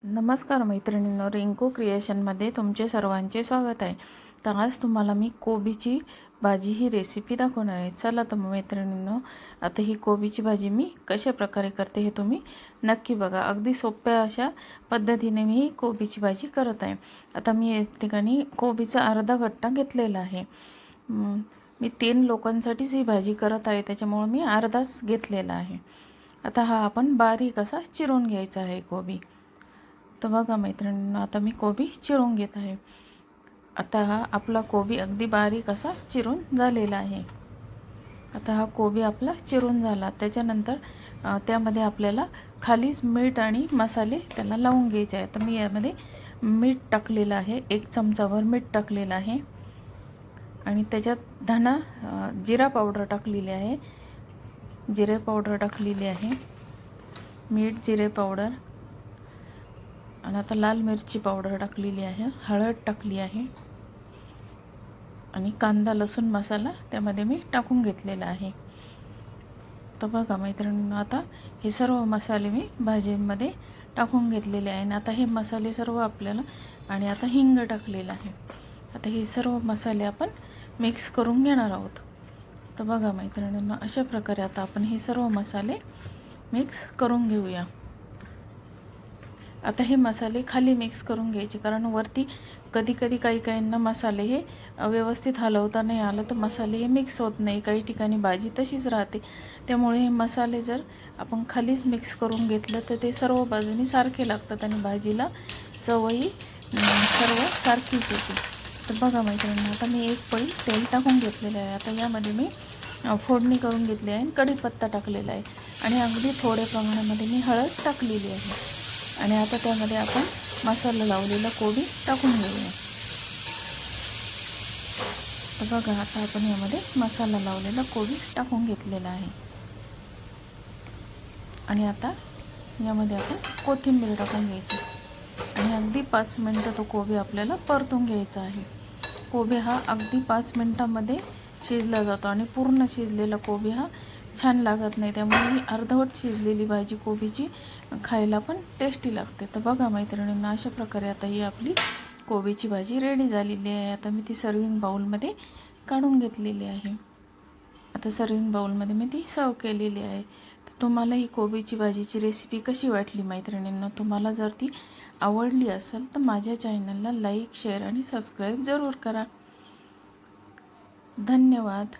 नमस्कार मैत्रिणींनो, रिंकू क्रिएशनमध्ये तुमचे सर्वांचे स्वागत आहे। तर आज तुम्हाला मी कोबीची भाजी ही रेसिपी दाखवणार आहे। चला तर मैत्रिणींनो, आता ही कोबीची भाजी मी कशा प्रकारे करते हे तुम्ही नक्की बघा। अगदी सोप्या अशा पद्धतीने मी ही कोबीची भाजी करत आहे। आता मी या ठिकाणी कोबीचा अर्धा गट्टा घेतलेला आहे। मी 3 लोकांसाठीच ही भाजी करत आहे, त्याच्यामुळे मी अर्धाच घेतलेला आहे। आता हा आपण बारीक असा चिरून घ्यायचा आहे कोबी। तर बघा मैत्रिणींनो, आता मी कोबी चिरून घेत आहे। आता हा आपला कोबी अगदी बारीक असा चिरून झालेला आहे। आता हा कोबी आपला चिरून झाला, त्याच्यानंतर त्यामध्ये आपल्याला खालीच मीठ आणि मसाले त्याला लावून घ्यायचे आहे। तर मी यामध्ये मीठ टाकलेलं आहे, 1 चमचाभर मीठ टाकलेलं आहे आणि त्याच्यात जिरा पावडर टाकलेली आहे, जिरे पावडर टाकलेली आहे, मीठ, जिरे पावडर आणि आता लाल मिरची पावडर टाकलेली आहे, हळद टाकली आहे आणि कांदा लसूण मसाला त्यामध्ये मी टाकून घेतलेला आहे। तर बघा मैत्रिणींनो, आता हे सर्व मसाले मी भाजीमध्ये टाकून घेतलेले आहे आणि आता हे मसाले सर्व आपल्याला आणि आता हिंग टाकलेला आहे। आता हे सर्व मसाले आपण मिक्स करून घेणार आहोत। तर बघा मैत्रिणींनो, अशा प्रकारे आता आपण हे सर्व मसाले मिक्स करून घेऊया। आता हे मसाले खाली मिक्स करून घ्यायचे, कारण वरती कधी काहींना मसाले हे व्यवस्थित हलवता नाही आलं तर मसाले हे मिक्स होत नाही, काही ठिकाणी भाजी तशीच राहते। त्यामुळे हे मसाले जर आपण खालीच मिक्स करून घेतलं तर ते सर्व बाजूनी सारखे लागतात आणि भाजीला चवही सर्व सारखीच येते। तर बघा मैत्रिणींनो, आता मी 1 पळी तेल टाकून घेतलेलं आहे। आता यामध्ये मी फोडणी करून घेतली आहे, कढीपत्ता टाकलेला आहे आणि अगदी थोड्या प्रमाणामध्ये मी हळद टाकलेली आहे आणि आता त्यामध्ये आपण मसाला लावलेला कोबी टाकून घेऊया। तर बघा, आता आपण यामध्ये मसाला लावलेला कोबी टाकून घेतलेला आहे आणि आता यामध्ये आपण कोथिंबीर टाकून घ्यायची आणि अगदी 5 मिनिटं तो कोबी आपल्याला परतून घ्यायचा आहे। कोबी हा अगदी 5 मिनिटांमध्ये शिजला जातो आणि पूर्ण शिजलेला कोबी हा छान लागत नाही, त्यामुळे ही अर्धवट शिजलेली भाजी कोबीची खायला पण टेस्टी लागते। तर बघा मैत्रिणींना, अशा प्रकारे आता ही आपली कोबीची भाजी रेडी झालेली आहे। आता मी ती सर्विंग बाउलमध्ये काढून घेतलेली आहे। आता सर्विंग बाउलमध्ये मी ती सर्व केलेली आहे। तर तुम्हाला ही कोबीची भाजीची रेसिपी कशी वाटली मैत्रिणींना? तुम्हाला जर ती आवडली असेल तर माझ्या चॅनलला लाईक, शेअर आणि सबस्क्राईब जरूर करा। धन्यवाद।